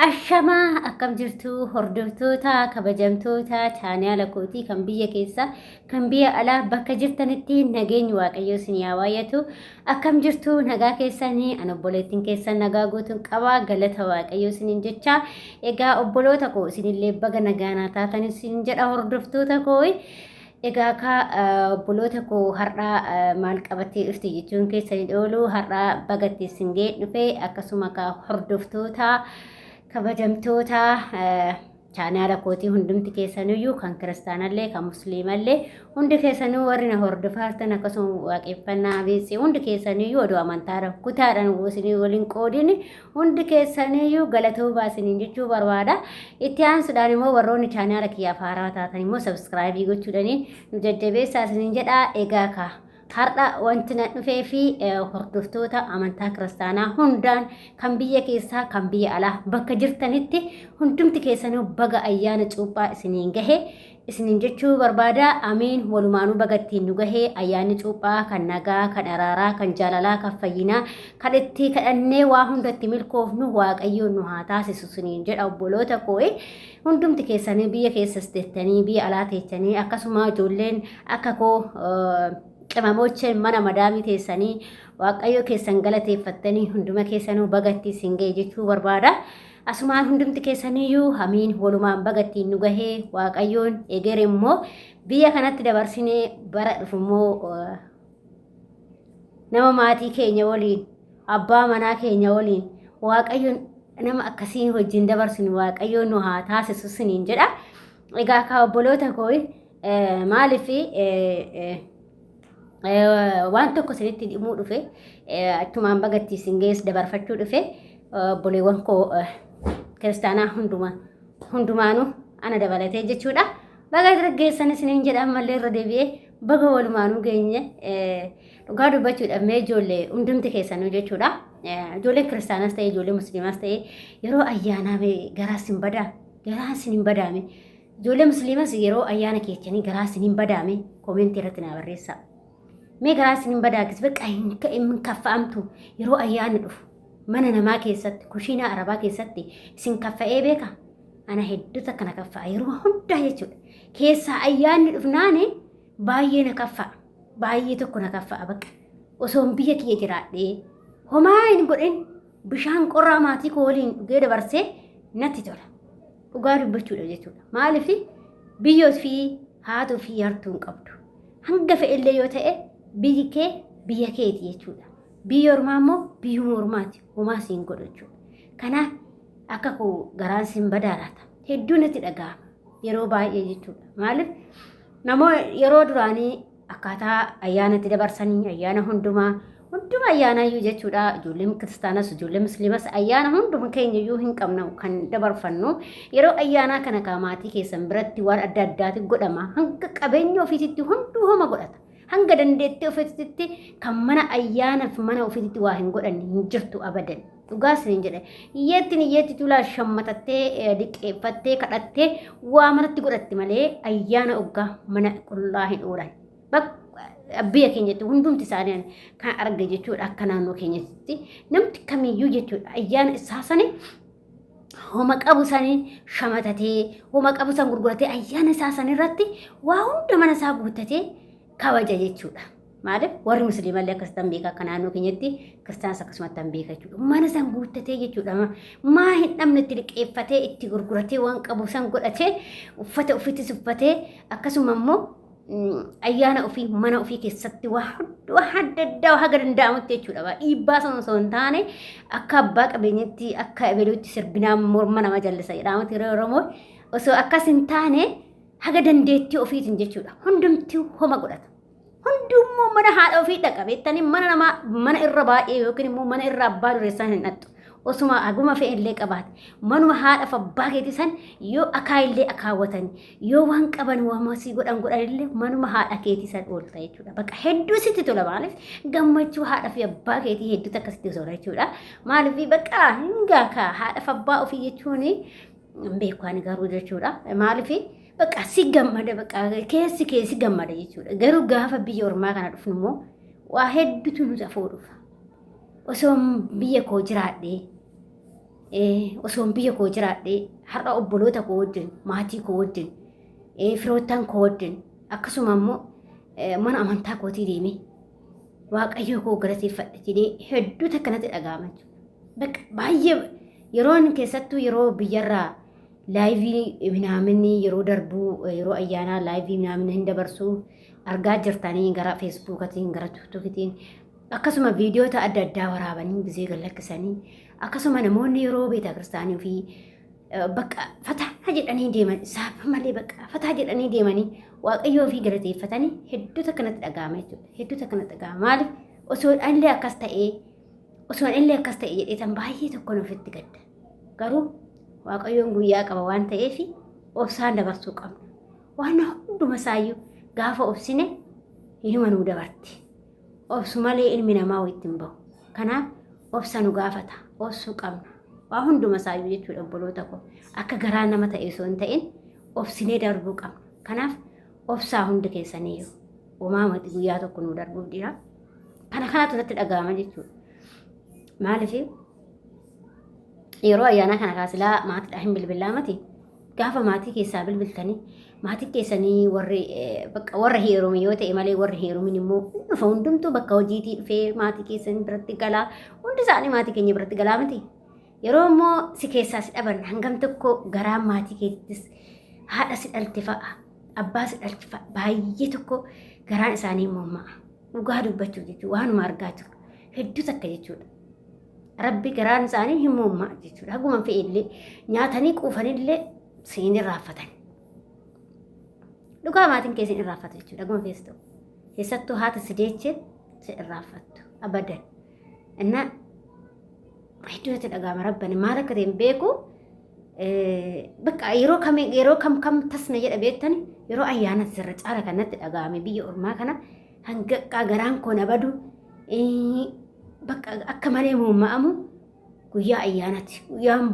Ashamaa akkam jirtu hordoftoota kabajamtoota chaanaala kootii kan biyya keessa kan biyya alaa bakka jirtanitti nageenyi waaqayyoo isin haa baay'atu. Akkam jirtu nagaa keessanii ana obboleettiin keessan nagaa guutuun qaba galata waaqayyoo isiniin jecha. Egaa obboloota koo isinillee baga nagaa taatan isin jedha hordoftoota koo. Egaa ka obboloota koo har'a maal qabattee dhufte jechuun keessanii dhoolu har'a bagatti isin ga'e dhufe akkasuma ka hordoftoota kabajamtoota chaanaala kootii hundumti keessaniyyuu kan kiristaanallee kan musliimallee hundi keessanuu warri na hordoftan akkasuma waaqeffannaa beeksee hundi keessaniyyuu oduu amantaa kutaadhaan isinii waliin qoodin hundi keessaniyyuu galatoo baasiniin jechuu barbaada. Itti aansuudhaan immoo warroonni chaanaala kiyyaaf haaraa taatan immoo sabskraayibii gochuudhaan nu jajjabeessaa isiniin jedha. Egaa ka har'a wanti na dhufee fi hordoftoota amantaa kiristaanaa hundaan kan biyya keessaa kan biyya alaa bakka jirtanitti hundumti keessanuu baga ayyaana cuuphaa isiniin gahe isiniin jechuu barbaada. Ameen. Walumaanuu baga ittiin nu gahe ayyaanni cuuphaa kan nagaa kan araaraa kan jaalalaa kan fayyinaa kan itti kadhannee waa hundatti milkoofnu waaqayyoon nu haa taasisu isiniin jedha obboloota koo. Hundumti keessanii biyya keessas teessanii biyya alaa teessanii akkasuma ijoolleen akka koo qamamochen mana madaamii teessanii waaqayyo keessan galateeffattanii hunduma keessanuu bagatti isin ga'e jechuu barbaada. Asumaan hundumti keessaniyyuu amiin walumaan bagatti nu gahee waaqayyoon eger immoo biyya kanatti dabarsinee bara dhufu immoo nama maatii keenya waliin abbaa manaa keenya waliin waaqayyoon nama akkasii wajjin dabarsinu waaqayyoon nu haa taasisu isiniin jedha. Egaa ka obboloota koo maaliif waan tokko isinitti dhimuu dhufe achumaan bagatti isin gees dabarfachuu dhufe obboleewwan koo kiristaanaa hundumaanuu ana dabalatee jechuudha. Baga dargeessan isiniin jedha ammallee irra deebi'ee baga walumaanuu geenye dhugaa dubbachuudhaaf mee ijoollee hundumti keessanuu jechuudha. Ijoollee kiristaanas ta'e ijoollee musliimaas ta'e yeroo ayyaanaa garaa isin badaa garaa isin hin badaame ijoollee musliimas yeroo ayyaana keessanii garaa isin hin badaame koomentii irratti naa barreessaa. Mee garaa isin hin badaakis bakka hin kaffa'amtu yeroo ayyaanni dhufu mana namaa keessatti kushiinaa arabaa keessatti isin kaffa'ee beeka. Ana hedduutu akkana kaffa'a yeroo hundaa jechuudha. Keessaa ayyaanni dhufnaane baay'ee na kaffa'a. Baay'ee tokko na kaffa'a bakka. Osoon biyya kiyya jiraadhee homaa hin godhin bishaan qorraa maatii koo waliin dhugee dabarsee natti tola. Dhugaa dubbachuudha jechuudha. Maaliif biyyoos fi haatuu fi yartuu hin qabdu. Hanga fe'illee yoo ta'e biyyi kee biyya keeti jechuudha. Biyya ormaa immoo biyyuma ormaati. Homaa siin godhu jechuudha. Kanaaf akka koo garaan siin badaadhaata. Hedduu natti dhaga'ama yeroo baay'ee jechuudha. Maaliif namoonni yeroo duraanii akkaataa ayyaanatti dabarsanii ayyaana hunduma ayyaanaayyuu jechuudha. Ijoolleen kiristaanas ijoolleen musliimas ayyaana hunduma keenyayyuu hin qabnu kan dabarfannu yeroo ayyaanaa kana maatii keessan biratti waan adda addaati godhama. Hanga qabeenya ofiisitti hunduu homa godhata. Hanga dandeettee ofiisitti kan mana ayyaanaaf mana ofiisitti waa hin godhanne hin jirtu abadan. Dhugaa isiniin jedha. Iyyeetti tulaa shammatattee diqqeeffattee kadhattee waa manatti godhatti malee ayyaana oggaa mana qullaa hin oolan. Biyya keenyatti hundumti isaanii kan arga jechuudha. Akka naannoo keenyatti namni kamiyyuu jechuudha ayyaana isaa sanii homa qabu sanii shamatatee homa qabu san gurguratee ayyaana isaa sanirratti waa hunda mana isaa guuttatee kabaja jechuudha. Maaliif warri musliimallee akkasitti beeka akka naannoo keenyatti kiristaanas akkasumatti beeka jechuudha. Mana san guuttatee jechuudha. Maa hin dhabne itti liqeeffatee itti gurguratee waan qabu san godhatee uffata ofiitis uffatee akkasuma immoo ayyaana ofii mana ofii keessatti waa adda addaa haga danda'amutti jechuudha. Dhiibbaa osoo hin taane akka abbaa qabeenyatti akka ebeluutti sirbinaa morma nama jallisa jedhamutti yeroo Oromoo osoo akkas hin taane haga dandeettii ofiitiin jechuudha. Hundumti homa godhata. Hundummoo mana haadha ofii dhaqa beektanii mana irra baay'ee yookiin immoo mana irra abbaa dureessaan hin dhattu. Osuma aguma fe'illee qabaate manuma haadhaaf abbaa keetii san yoo akaayillee akaawwatan yoo waan qaban waamasii godhanillee manuma haadha keetii san oolta jechuudha. Bakka hedduu sitti tola maaliif gammachuu haadhaa fi abbaa keetii hedduutu akkasitti osoo jechuudha. Maaliif bakka hingaa ka haadhaaf abbaa ofii jechuun beekwaan garuu jechuudha. Maaliif bakka si gammada bakka keessi gammada jechuudha. Garuu gaafa biyya ormaa kana dhufnu immoo waa hedduutu nuti afoo dhufa. Osoo biyya koo jiraadhee osoon biyya koo jiraadhee har'a obboloota koo wajjin maatii koo wajjin firoottan koo wajjin akkasuma immoo mana amantaa kootii deemee waaqayyoo koo galateeffadha jedhee hedduutu akkanatti dhaga'ama jechuudha. Bakka baay'ee yeroo inni keessattuu yeroo biyyarraa laayivii minaaminni yeroo darbuu yeroo ayyaanaa laayivii minaaminni hin dabarsuu argaa jirtanii gara feesbuukatiin gara tiiktokitiin akkasuma viidiyoota adda addaa waraabanii gizee gallakkisanii akkasuma namoonni yeroo beeta kiristaanii fi bakka fataa jedhanii deeman isaaf malee bakka fataa jedhanii deemanii waaqayyoo fi galateeffatanii hedduutu akkanatti dhaga'ama jechuudha. Hedduutu akkanatti dhaga'ama. Maaliif osoo illee akkas ta'ee jedheetan baay'ee tokkoon ofitti gadda. Garuu waaqayyoon guyyaa qaba waan ta'eef obsaan dabarsuu qabna. Waan hunduma isaayyuu gaafa obsine inuma nuu dabarti. Obsu malee ilmi namaa wittiin bahu. Kanaaf obsa nu gaafata. Obsuu qabna. Waa hunduma isaayyuu jechuudha obboloota koo. Akka garaa nama ta'e osoo hin ta'in obsinee darbuu qabna. Kanaaf obsaa hundi keessaniyyuu uumamatti guyyaa tokko nuu darbuuf jira. Kanatu natti dhaga'ama jechuudha. Maaliif yeroo ayyaana kana kaasilaa maatiidhaa hin bilbilaa miti gaafa maatii keessaa bilbiltanii maatii keessanii warra heerume yoo ta'e malee warri heerumin immoo dhufa hundumtuu bakka hojiitii dhufee maatii keessanii biratti galaa hundi isaanii maatii keenya biratti galaa miti. Yeroo immoo si keessaa si dhaban hangam tokko garaan maatii keessattis haadha si dhalte fa'a abbaa si dhalte fa'a baay'ee tokko garaan isaanii immoo ma'a. Dhugaa dubbachuu jechuudha waanuma argaa jiru hedduu takka jechuudha. Rabbi garaan isaanii hin muummaa jechuudha. Haguma fe'illee nyaatanii quufanillee siin irraanfatan. Dhugaa maatiin keessin irraanfatu jechuudha. Haguma fees ta'u. Keessattuu haati si deeche si irraanfattu. Abadan. Innaa hedduu itti dhaga'ama rabbani maal akka ta'e hin beeku. Bakka yeroo kam tasna jedha beektani yeroo ayyaana sirra caala kanatti dhaga'ame biyya ormaa kana hanga garaan koo na badu bakka akka malee muumma'amu guyyaa ayyaanatti guyyaan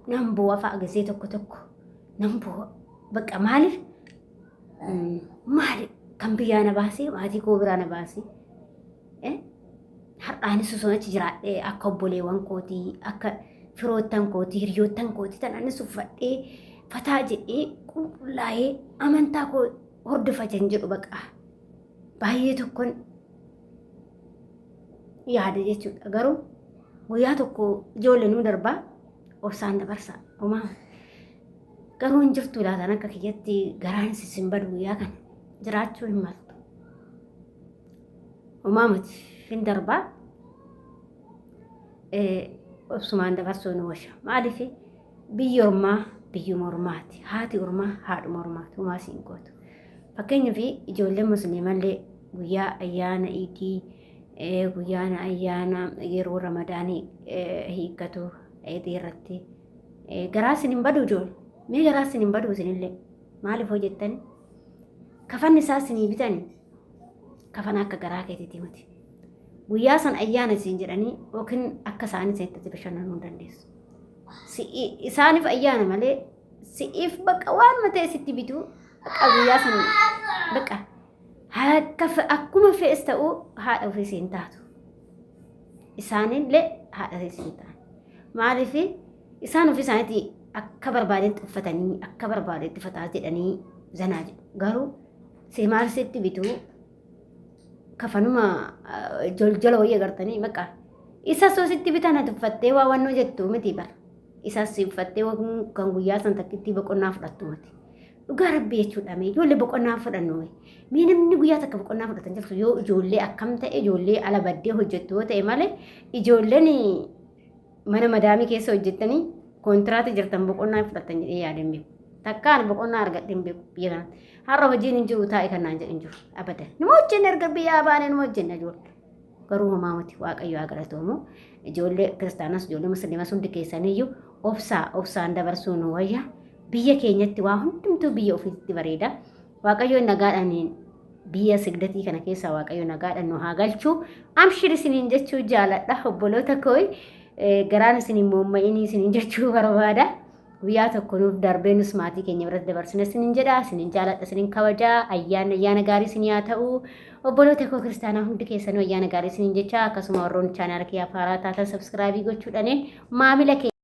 nan boo'a fa'a gisee tokko nan boo'a bakka maaliif kan biyyaa na baasee maatii koo biraa na baasee har'aanis osoo achi jiraadhee akka obboleewwan kootii akka firoottan kootii hiriyoottan kootii tan anis uffadhee fataa jedhee qulqullaa'ee amantaa koo hordofatan jedhu bakka baay'ee tokkoon yaada jechuudha. Garuu guyyaa tokko ijoollee nuu darbaa obsaan dabarsa uumaa garuu hin jirtu laataan akka kiyyatti garaan sisin badu guyyaa kana jiraachuu hin maltu uumamati hin darbaa obsumaan dabarsuu nu washa maaliif biyyi ormaa biyyuma ormaati haati ormaa haadhuma ormaati uumaa siin gootu fakkeenyaaf ijoolleen musliimallee guyyaa ayyaana iidii guyyaan ayyaana yeroo ramadaanii hiikkatu irratti garaa isin hin badu ijoollee mee garaa isin hin badu isinillee maaliif hojjettani kafanni isaa isinii bitani kafana akka garaa keetiiti miti guyyaa san ayyaana isin jedhanii yookiin akka isaanii seettatti bashannanuu hin dandeessu. Isaaniif ayyaana malee si'iif bakka waan matee sitti bitu bakka guyyaa san bakka akkuma fe'es ta'uu haadha ofii siin taatu. Isaanillee haadha ofii siin taatu. Maaliif isaan ofii isaaniitti akka barbaadetti uffatanii akka barbaadetti fataa jedhanii zanaa jedhu. Garuu si maal sitti bitu kafanuma jala wayya gartanii bakka isa soo sitti bitan ati uffattee waa wannoo jettu miti bara. Isas si uffattee kan guyyaa san takkitti boqonnaa fudhattu miti. Dhugaa rabbi jechuudha mee ijoollee boqonnaa fudhannu mee namni guyyaa takka boqonnaa fudhatan jirtu yoo ijoollee akkam ta'e ijoollee ala baddee hojjettu yoo ta'e malee ijoolleen mana madaamii keessa hojjettanii kontiraata jirtan boqonnaa fudhatan jedhee yaadeen beeku. Takkaan boqonnaa argadheen beeku biyya kanatti. Har'a hojiin hin jiru taa'e kan naan jedhin jiru abadan. Nama hojjenne erga biyyaa baanee nama hojjenne ijoollee. Garuu homaa miti waaqayyo haa galatoomu. Ijoollee kiristaanas ijoollee musliimas hundi keessaniyyuu obsaan dabarsuu nu wayya. Biyya keenyatti waa hundumtuu biyya ofiitti bareeda. Waaqayyo nagaadhaan biyya sigdatii kana keessa waaqayyo nagaadhaan nu haa galchu. Amshir isiniin jechuu jaaladha obboloota koo garaan isiniin moomma'inii isiniin jechuu barbaada. Guyyaa tokko nuuf darbee nus maatii keenya biratti dabarsine isiniin jedha isiniin jaaladha isiniin kabajaa ayyaana gaarii isinii haa ta'u obboloota koo kiristaanaa hundi keessanuu ayyaana gaarii isiniin jecha akkasuma warroon chaanaala kiyyaa faaraa taatan sabskraabii gochuudhaan maamila